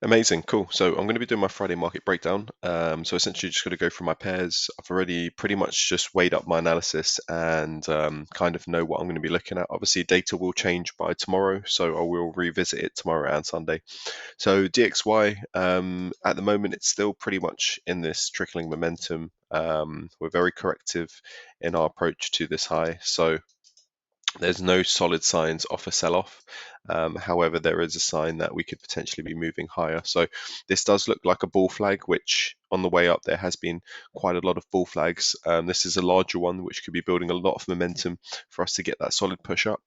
Amazing, cool. So I'm going to be doing my Friday market breakdown. So essentially, just going to go through my pairs. I've already pretty much just weighed up my analysis and kind of know what I'm going to be looking at. Obviously, data will change by tomorrow, so I will revisit it tomorrow and Sunday. So DXY, at the moment, it's still pretty much in this trickling momentum. We're very corrective in our approach to this high. So there's no solid signs of a sell-off. However, there is a sign that we could potentially be moving higher. So this does look like a bull flag, which on the way up there has been quite a lot of bull flags. This is a larger one, which could be building a lot of momentum for us to get that solid push up.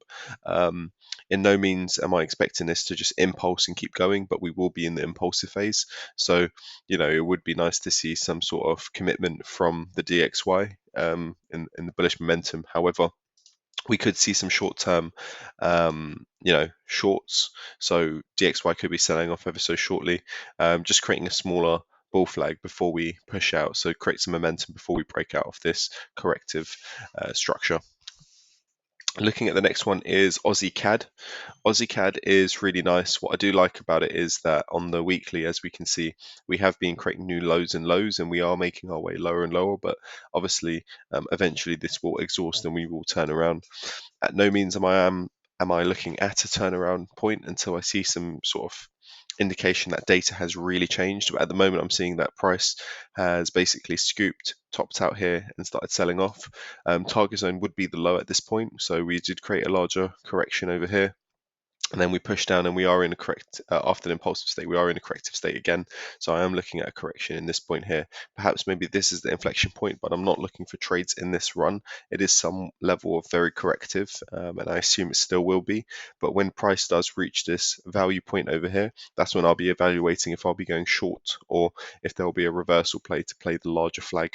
In no means am I expecting this to just impulse and keep going, but we will be in the impulsive phase. So, it would be nice to see some sort of commitment from the DXY in the bullish momentum. However, we could see some short-term, shorts. So DXY could be selling off ever so shortly, just creating a smaller bull flag before we push out. So create some momentum before we break out of this corrective structure. Looking at the next one is Aussie CAD. Aussie CAD is really nice. What I do like about it is that on the weekly, as we can see, we have been creating new lows and lows, and we are making our way lower and lower. But obviously, eventually this will exhaust and we will turn around. At no means am I looking at a turnaround point until I see some sort of indication that data has really changed. But at the moment, I'm seeing that price has basically scooped, topped out here, and started selling off. Target zone would be the low at this point, so we did create a larger correction over here. And then we push down and we are in a correct, after the impulsive state, we are in a corrective state again. So I am looking at a correction in this point here. Perhaps maybe this is the inflection point, but I'm not looking for trades in this run. It is some level of very corrective, and I assume it still will be. But when price does reach this value point over here, that's when I'll be evaluating if I'll be going short or if there'll be a reversal play to play the larger flag.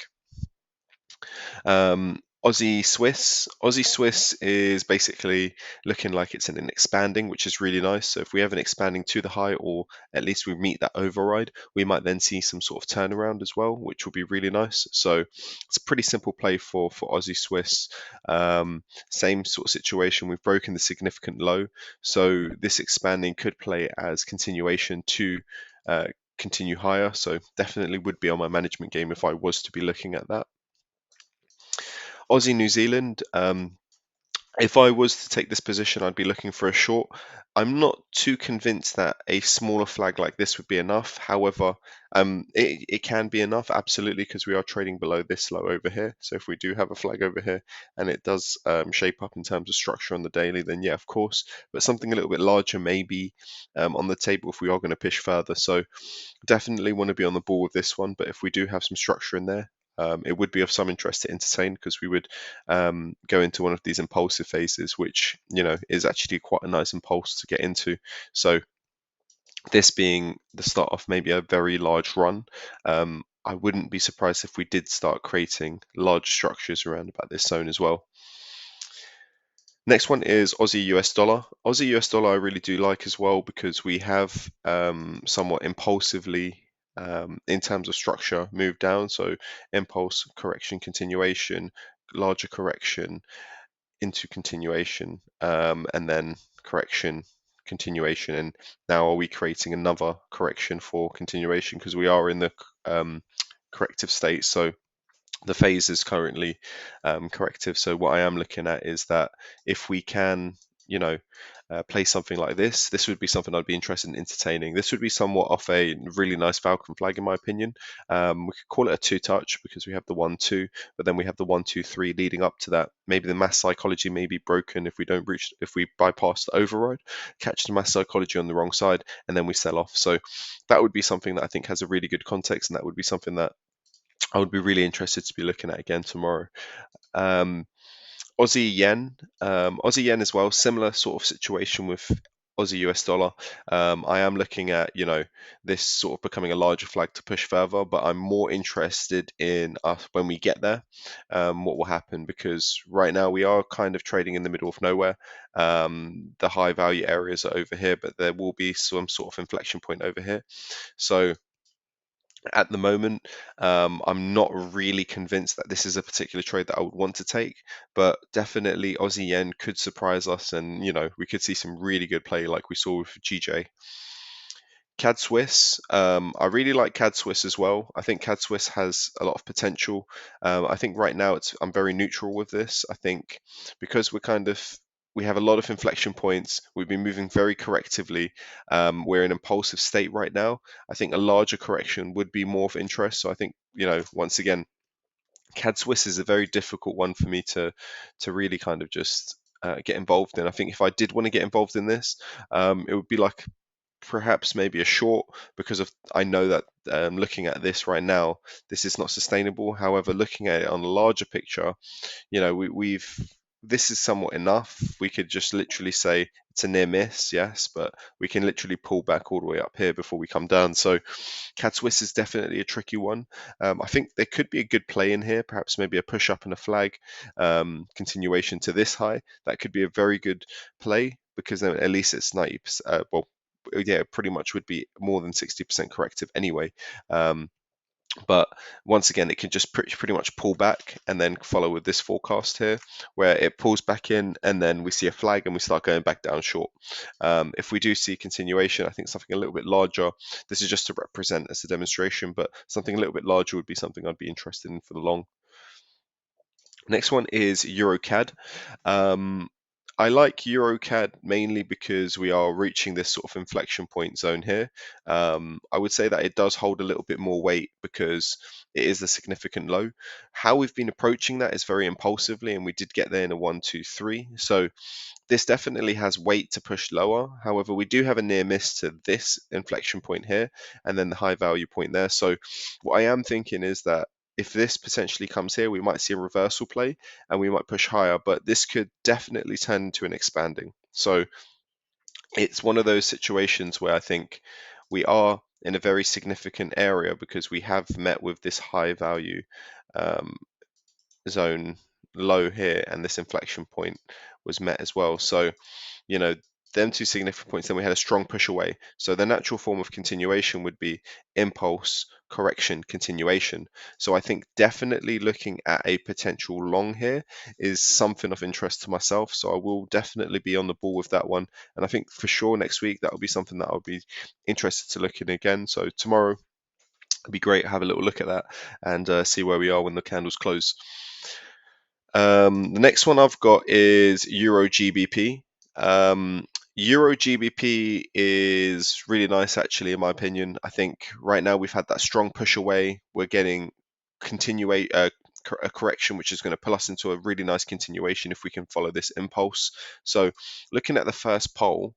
Aussie Swiss. Aussie Swiss is basically looking like it's in an expanding, which is really nice. So if we have an expanding to the high, or at least we meet that override, we might then see some sort of turnaround as well, which will be really nice. So it's a pretty simple play for Aussie Swiss. Same sort of situation. We've broken the significant low, so this expanding could play as continuation to continue higher. So definitely would be on my management game if I was to be looking at that. Aussie New Zealand. If I was to take this position, I'd be looking for a short. I'm not too convinced that a smaller flag like this would be enough. However, it can be enough, absolutely, because we are trading below this low over here. So if we do have a flag over here and it does shape up in terms of structure on the daily, then yeah, of course. But something a little bit larger may be on the table if we are going to push further. So definitely want to be on the ball with this one. But if we do have some structure in there, it would be of some interest to entertain, because we would go into one of these impulsive phases, which is actually quite a nice impulse to get into. So this being the start of maybe a very large run, I wouldn't be surprised if we did start creating large structures around about this zone as well. Next one is Aussie US dollar. Aussie US dollar I really do like as well, because we have somewhat impulsively, in terms of structure, moved down. So impulse, correction, continuation, larger correction into continuation, and then correction, continuation. And now are we creating another correction for continuation, because we are in the corrective state. So the phase is currently corrective. So what I am looking at is that if we can, play something like this would be something I'd be interested in entertaining. This would be somewhat of a really nice Falcon flag, in my opinion. We could call it a two-touch, because we have the 1-2, but then we have the 1-2-3 leading up to that. Maybe the mass psychology may be broken if we bypass the override, catch the mass psychology on the wrong side, and then we sell off. So that would be something that I think has a really good context, and that would be something that I would be really interested to be looking at again tomorrow. Aussie yen. Aussie yen as well, similar sort of situation with Aussie US dollar. I am looking at, this sort of becoming a larger flag to push further, but I'm more interested in us when we get there, what will happen, because right now we are kind of trading in the middle of nowhere. The high value areas are over here, but there will be some sort of inflection point over here. So at the moment, I'm not really convinced that this is a particular trade that I would want to take, but definitely Aussie yen could surprise us, and we could see some really good play like we saw with GJ. CAD Swiss. I really like CAD Swiss as well. I think CAD Swiss has a lot of potential. I think right now I'm very neutral with this. I think because we have a lot of inflection points. We've been moving very correctively. We're in impulsive state right now. I think a larger correction would be more of interest. So I think, once again, CAD Swiss is a very difficult one for me to really kind of just get involved in. I think if I did want to get involved in this, it would be like perhaps maybe a short, because of I know that looking at this right now, this is not sustainable. However, looking at it on a larger picture, we've this is somewhat enough. We could just literally say it's a near miss, yes, but we can literally pull back all the way up here before we come down. So CAD Swiss is definitely a tricky one. I think there could be a good play in here, perhaps maybe a push up and a flag, continuation to this high. That could be a very good play because then at least it's 90%. Well, yeah, pretty much would be more than 60% corrective anyway. But once again, it can just pretty much pull back and then follow with this forecast here, where it pulls back in and then we see a flag and we start going back down short. If we do see continuation, I think something a little bit larger, this is just to represent as a demonstration, but something a little bit larger would be something I'd be interested in for the long. Next one is EuroCAD. I like EuroCAD mainly because we are reaching this sort of inflection point zone here. I would say that it does hold a little bit more weight because it is a significant low. How we've been approaching that is very impulsively, and we did get there in a 1, 2, 3. So this definitely has weight to push lower. However, we do have a near miss to this inflection point here and then the high value point there. So what I am thinking is that if this potentially comes here, we might see a reversal play and we might push higher, but this could definitely turn into an expanding. So it's one of those situations where I think we are in a very significant area because we have met with this high value um, zone low here, and this inflection point was met as well. So, you know, them two significant points, then we had a strong push away. So the natural form of continuation would be impulse, correction, continuation. So I think definitely looking at a potential long here is something of interest to myself. So I will definitely be on the ball with that one. And I think for sure next week, that will be something that I'll be interested to look in again. So tomorrow, it'd be great to have a little look at that and see where we are when the candles close. The next one I've got is Euro GBP. Euro GBP is really nice, actually, in my opinion. I think right now we've had that strong push away. We're getting a correction, which is going to pull us into a really nice continuation if we can follow this impulse. So, looking at the first pole,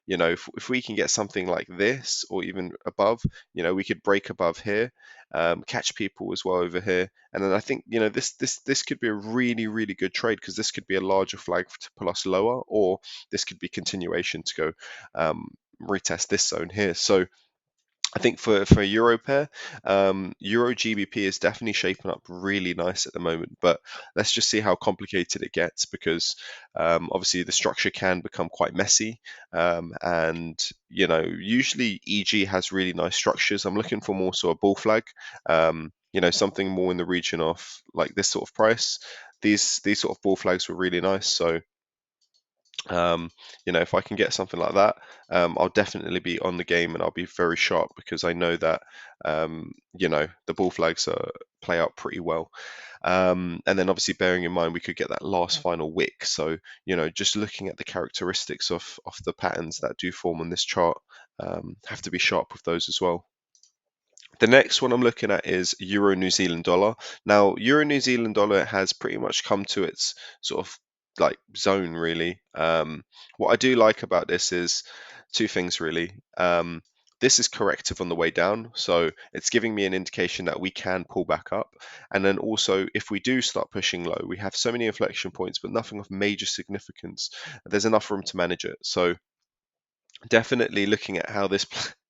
if we can get something like this or even above, we could break above here, catch people as well over here, and then I think this could be a really, really good trade because this could be a larger flag to pull us lower, or this could be continuation to go retest this zone here. So I think for Euro pair, Euro GBP is definitely shaping up really nice at the moment. But let's just see how complicated it gets because obviously the structure can become quite messy. And usually EG has really nice structures. I'm looking for more sort of bull flag. Something more in the region of like this sort of price. These sort of bull flags were really nice. So if I can get something like that, I'll definitely be on the game and I'll be very sharp because I know that, the ball flags play out pretty well. And then obviously bearing in mind we could get that last final wick. So, just looking at the characteristics of the patterns that do form on this chart, have to be sharp with those as well. The next one I'm looking at is Euro New Zealand dollar. Now, Euro New Zealand dollar has pretty much come to its sort of like zone, really. What I do like about this is two things, really. This is corrective on the way down, so it's giving me an indication that we can pull back up. And then also, if we do start pushing low, we have so many inflection points, but nothing of major significance. There's enough room to manage it. So definitely looking at how this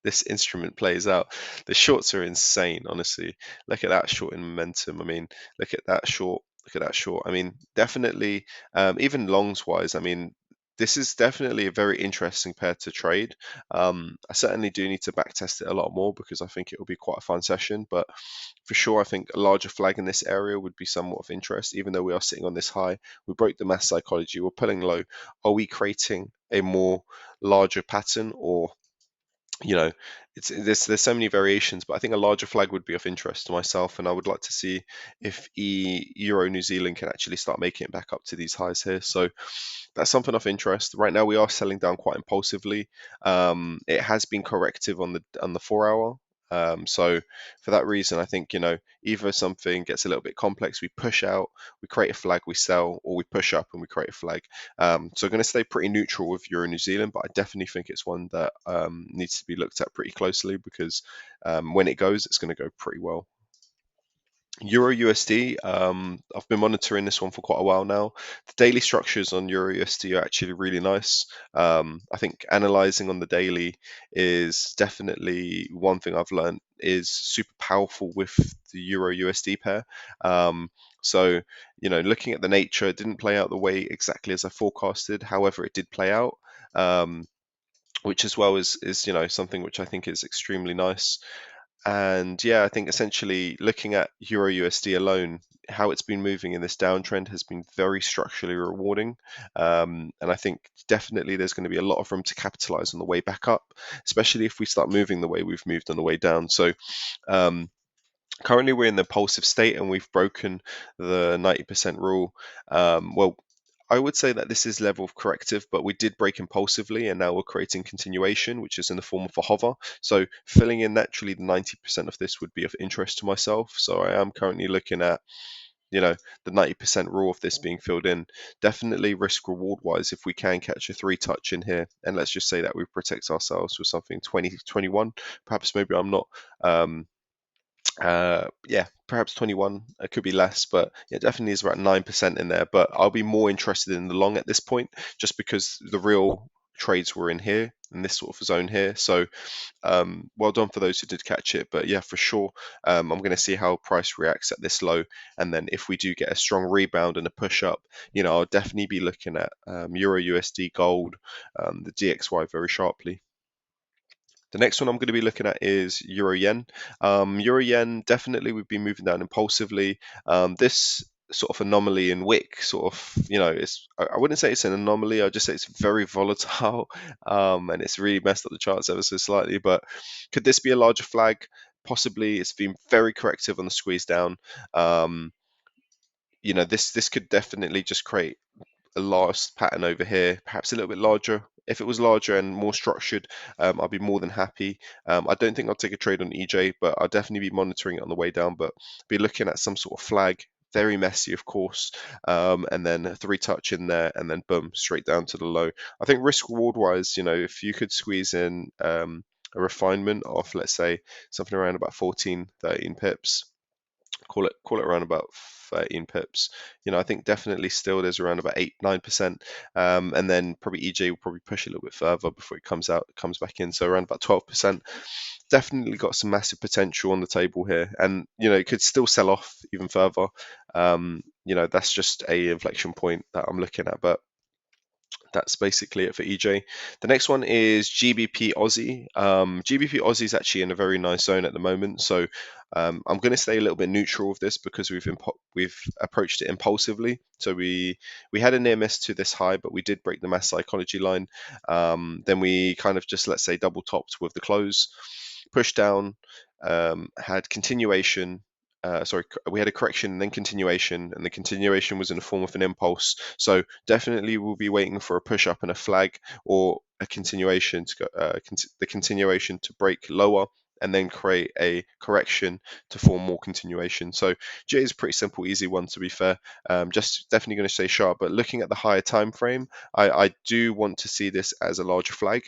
this instrument plays out. The shorts are insane, honestly. Look at that short in momentum. I mean, look at that short. Look at that short. I mean, definitely, even longs wise. I mean, this is definitely a very interesting pair to trade. I certainly do need to backtest it a lot more because I think it will be quite a fun session. But for sure, I think a larger flag in this area would be somewhat of interest, even though we are sitting on this high. We broke the mass psychology. We're pulling low. Are we creating a more larger pattern, or you know, there's so many variations, but I think a larger flag would be of interest to myself, and I would like to see if Euro New Zealand can actually start making it back up to these highs here. So that's something of interest. Right now, we are selling down quite impulsively. It has been corrective on the 4 hour. So for that reason, I think either something gets a little bit complex, we push out, we create a flag, we sell, or we push up and we create a flag. So I'm going to stay pretty neutral with Euro New Zealand, but I definitely think it's one that needs to be looked at pretty closely because when it goes, it's going to go pretty well. Euro USD, I've been monitoring this one for quite a while now. The daily structures on Euro USD are actually really nice. I think analyzing on the daily is definitely one thing I've learned is super powerful with the Euro USD pair. So, looking at the nature, it didn't play out the way exactly as I forecasted. However, it did play out. Which as well is something which I think is extremely nice. And yeah, I think essentially looking at Euro USD alone, how it's been moving in this downtrend has been very structurally rewarding. And I think definitely there's going to be a lot of room to capitalize on the way back up, especially if we start moving the way we've moved on the way down. So um, currently we're in the impulsive state and we've broken the 90% rule. Well, I would say that this is level of corrective, but we did break impulsively and now we're creating continuation, which is in the form of a hover. So filling in naturally the 90% of this would be of interest to myself. So I am currently looking at, the 90% rule of this being filled in. Definitely risk reward wise, if we can catch a three touch in here, and let's just say that we protect ourselves with something 2021, perhaps maybe I'm not. Yeah, perhaps 21. It could be less, but it definitely is about 9% in there. But I'll be more interested in the long at this point, just because the real trades were in here, in this sort of zone here. So well done for those who did catch it. But yeah, for sure, I'm going to see how price reacts at this low. And then if we do get a strong rebound and a push up, I'll definitely be looking at Euro USD gold, the DXY very sharply. The next one I'm going to be looking at is Euro Yen. Euro Yen, definitely we've been moving down impulsively. This sort of anomaly in wick sort of, I wouldn't say it's an anomaly, I'd just say it's very volatile, and it's really messed up the charts ever so slightly. But could this be a larger flag? Possibly. It's been very corrective on the squeeze down. Um, this could definitely just create a last pattern over here, perhaps a little bit larger. If it was larger and more structured, I'd be more than happy. I don't think I'll take a trade on EJ, but I'll definitely be monitoring it on the way down. But be looking at some sort of flag, very messy, of course, and then a three touch in there, and then boom, straight down to the low. I think risk reward wise, if you could squeeze in a refinement of, let's say, something around about 14, 13 pips, call it around about 13 pips. I think definitely still there's around about 8-9%, and then probably EJ will probably push a little bit further before it comes back in. So around about 12%. Definitely got some massive potential on the table here, and it could still sell off even further. That's just a inflection point that I'm looking at, but that's basically it for EJ. The next one is GBP Aussie. GBP Aussie is actually in a very nice zone at the moment, so I'm going to stay a little bit neutral with this because we've approached it impulsively. So we had a near miss to this high, but we did break the mass psychology line. Then we kind of just, let's say, double topped with the close, pushed down, had continuation. We had a correction and then continuation, and the continuation was in the form of an impulse. So definitely we'll be waiting for a push up and a flag, or a continuation to go, the continuation to break lower and then create a correction to form more continuation. So J is a pretty simple, easy one to be fair. Just definitely going to stay sharp, but looking at the higher time frame, I do want to see this as a larger flag.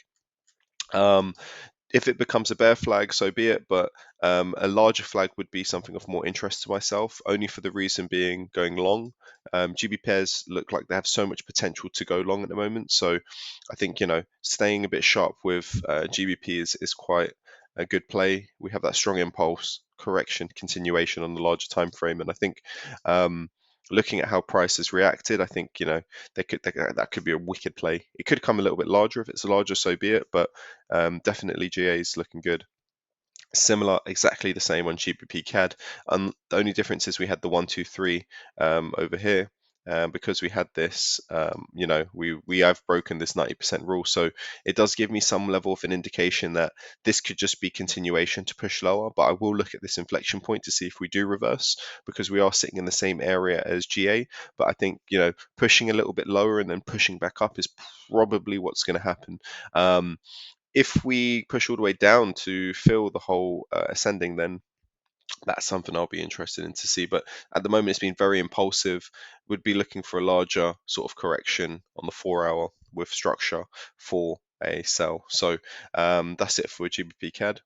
If it becomes a bear flag, so be it. But a larger flag would be something of more interest to myself, only for the reason being going long. GB pairs look like they have so much potential to go long at the moment. So I think, staying a bit sharp with GBP is quite a good play. We have that strong impulse, correction, continuation on the larger time frame. And I think looking at how price has reacted, I think, that could be a wicked play. It could come a little bit larger. If it's larger, so be it. But definitely GA is looking good. Similar, exactly the same on GBP CAD. The only difference is we had the 1, 2, 3 over here. because we had this, we have broken this 90% rule. So it does give me some level of an indication that this could just be continuation to push lower, but I will look at this inflection point to see if we do reverse, because we are sitting in the same area as GA. But I think, pushing a little bit lower and then pushing back up is probably what's going to happen. If we push all the way down to fill the whole ascending, then that's something I'll be interested in to see. But at the moment, it's been very impulsive. Would be looking for a larger sort of correction on the 4 hour with structure for a sell. So that's it for GBP CAD.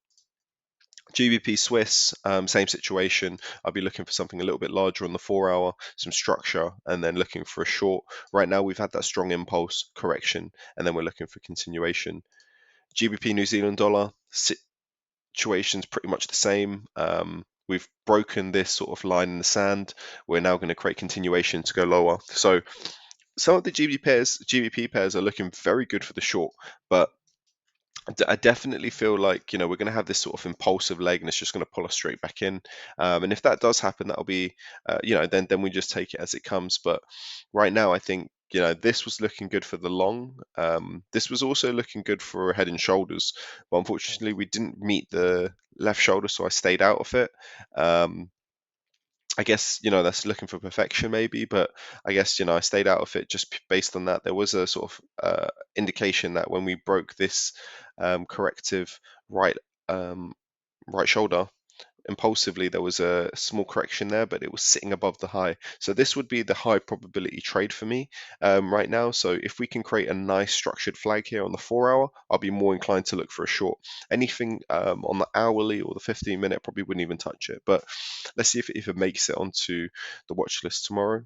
GBP Swiss, same situation. I'll be looking for something a little bit larger on the 4 hour, some structure, and then looking for a short. Right now, we've had that strong impulse correction, and then we're looking for continuation. GBP New Zealand dollar situation's pretty much the same. We've broken this sort of line in the sand. We're now going to create continuation to go lower. So some of the GBP pairs are looking very good for the short, but I definitely feel like we're going to have this sort of impulsive leg, and it's just going to pull us straight back in. And if that does happen, that'll be, then we just take it as it comes. But right now, I think this was looking good for the long. This was also looking good for head and shoulders, but unfortunately, we didn't meet the left shoulder, so I stayed out of it. I guess that's looking for perfection maybe, but I guess I stayed out of it just based on that. There was a sort of indication that when we broke this corrective right right shoulder impulsively, there was a small correction there, but it was sitting above the high. So this would be the high probability trade for me right now. So if we can create a nice structured flag here on the 4 hour, I'll be more inclined to look for a short. Anything on the hourly or the 15-minute, probably wouldn't even touch it. But let's see if it makes it onto the watch list tomorrow.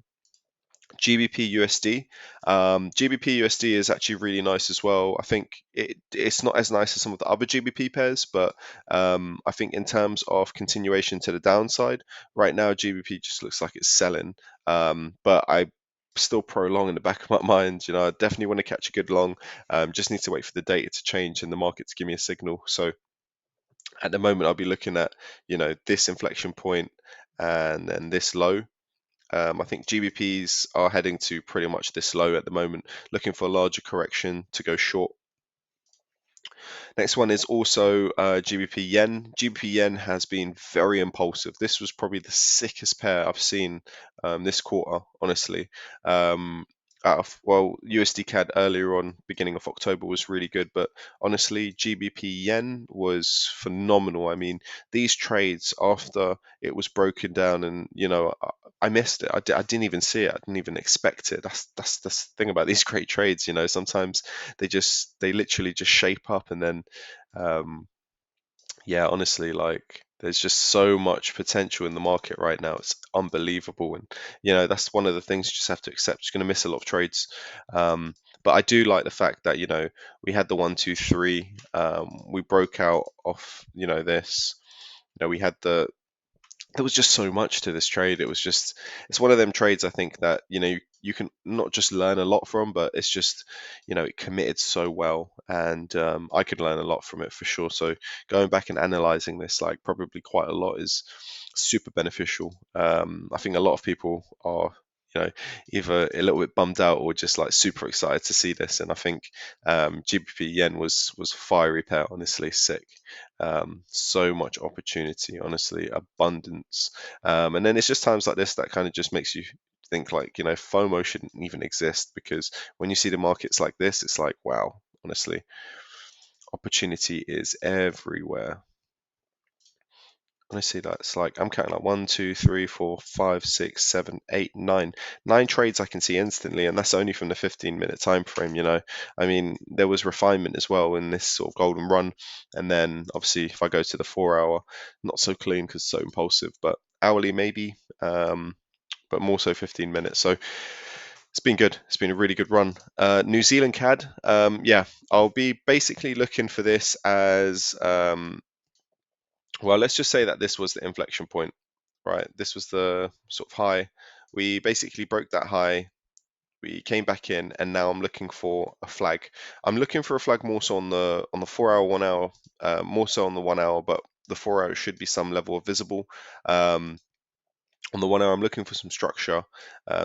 GBP USD. GBP USD is actually really nice as well. I think it's not as nice as some of the other GBP pairs, but I think in terms of continuation to the downside, right now GBP just looks like it's selling. But I still pro long in the back of my mind. I definitely want to catch a good long. Just need to wait for the data to change and the market to give me a signal. So at the moment, I'll be looking at this inflection point and then this low. I think GBPs are heading to pretty much this low at the moment, looking for a larger correction to go short. Next one is also GBP Yen. GBP Yen has been very impulsive. This was probably the sickest pair I've seen this quarter, honestly. USD CAD earlier on, beginning of October, was really good, but honestly, GBP Yen was phenomenal. I mean, these trades after it was broken down, and I missed it. I didn't even see it. I didn't even expect it. That's the thing about these great trades. Sometimes they literally just shape up, and then yeah, honestly, like there's just so much potential in the market right now. It's unbelievable, and that's one of the things you just have to accept. You're going to miss a lot of trades, but I do like the fact that we had the 1, 2, 3. We broke out off this. We had there was just so much to this trade. It's one of them trades I think that you can not just learn a lot from, but it's just it committed so well, and I could learn a lot from it for sure. So going back and analyzing this, like, probably quite a lot, is super beneficial. I think a lot of people are either a little bit bummed out or just like super excited to see this, and I think GBP Yen was a fiery pair, honestly, sick. So much opportunity, honestly, abundance, and then it's just times like this that kind of just makes you think, like, FOMO shouldn't even exist, because when you see the markets like this, it's like, wow, honestly, opportunity is everywhere. Honestly, that's like, I'm counting like 1, 2, 3, 4, 5, 6, 7, 8, 9. 9 trades I can see instantly, and that's only from the 15-minute time frame. I mean, there was refinement as well in this sort of golden run, and then obviously if I go to the 4 hour, not so clean because so impulsive, but hourly maybe, but more so 15 minutes. So it's been good. It's been a really good run. New Zealand CAD, yeah, I'll be basically looking for this as well, let's just say that this was the inflection point, right? This was the sort of high. We basically broke that high. We came back in, and now I'm looking for a flag. I'm looking for a flag more so on the 4 hour, 1 hour, more so on the 1 hour, but the 4 hour should be some level of visible. On the 1 hour, I'm looking for some structure,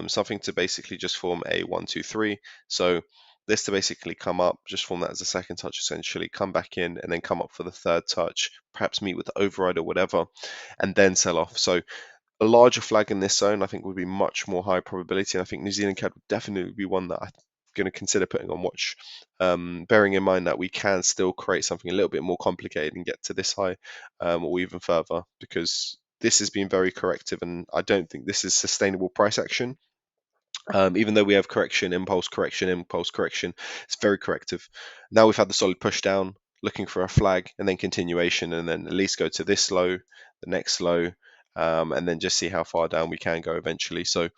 something to basically just form a 1, 2, 3. So this to basically come up, just form that as a second touch essentially, come back in and then come up for the third touch, perhaps meet with the override or whatever, and then sell off. So a larger flag in this zone, I think, would be much more high probability. And I think New Zealand CAD would definitely be one that I'm going to consider putting on watch, bearing in mind that we can still create something a little bit more complicated and get to this high or even further, because this has been very corrective, and I don't think this is sustainable price action. Even though we have correction, impulse correction, impulse correction, it's very corrective. Now we've had the solid push down, looking for a flag, and then continuation, and then at least go to this low, the next low, and then just see how far down we can go eventually. So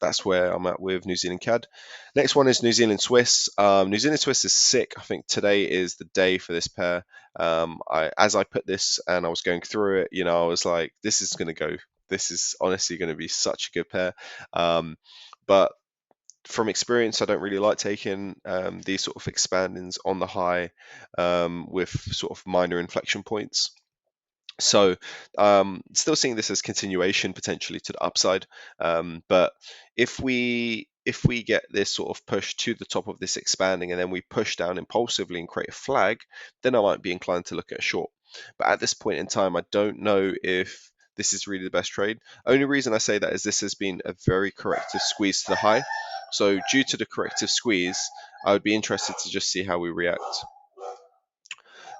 that's where I'm at with New Zealand CAD. Next one is New Zealand Swiss. New Zealand Swiss is sick. I think today is the day for this pair. As I put this and I was going through it, I was like, this is going to go. This is honestly going to be such a good pair. But from experience, I don't really like taking these sort of expandings on the high with sort of minor inflection points. So still seeing this as continuation potentially to the upside. But if we get this sort of push to the top of this expanding and then we push down impulsively and create a flag, then I might be inclined to look at a short. But at this point in time, I don't know if this is really the best trade. Only reason I say that is this has been a very corrective squeeze to the high. So due to the corrective squeeze, I would be interested to just see how we react.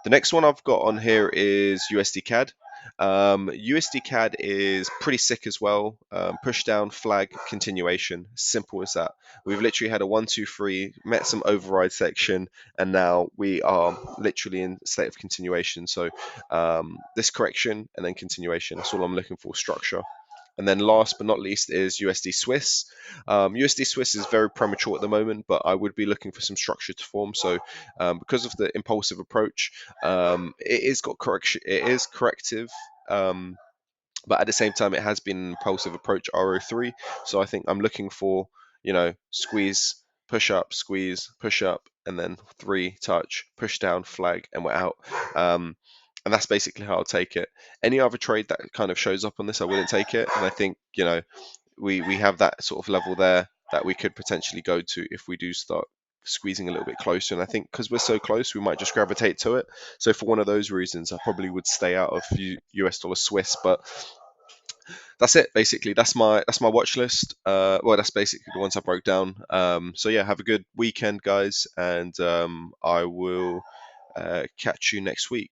The next one I've got on here is USD CAD. USD CAD is pretty sick as well. Push down, flag, continuation. Simple as that. We've literally had a 1, 2, 3, met some override section, and now we are literally in a state of continuation. So this correction and then continuation. That's all I'm looking for, structure. And then last but not least is USD Swiss. USD Swiss is very premature at the moment, but I would be looking for some structure to form. So because of the impulsive approach, it is got correction. It is corrective. But at the same time, it has been an impulsive approach, RO3. So I think I'm looking for, squeeze, push up, and then 3 touch, push down, flag, and we're out. And that's basically how I'll take it. Any other trade that kind of shows up on this, I wouldn't take it. And I think, we have that sort of level there that we could potentially go to if we do start squeezing a little bit closer. And I think because we're so close, we might just gravitate to it. So for one of those reasons, I probably would stay out of US dollar Swiss. But that's it basically. That's my watch list. Well, that's basically the ones I broke down. So yeah, have a good weekend, guys, and I will catch you next week.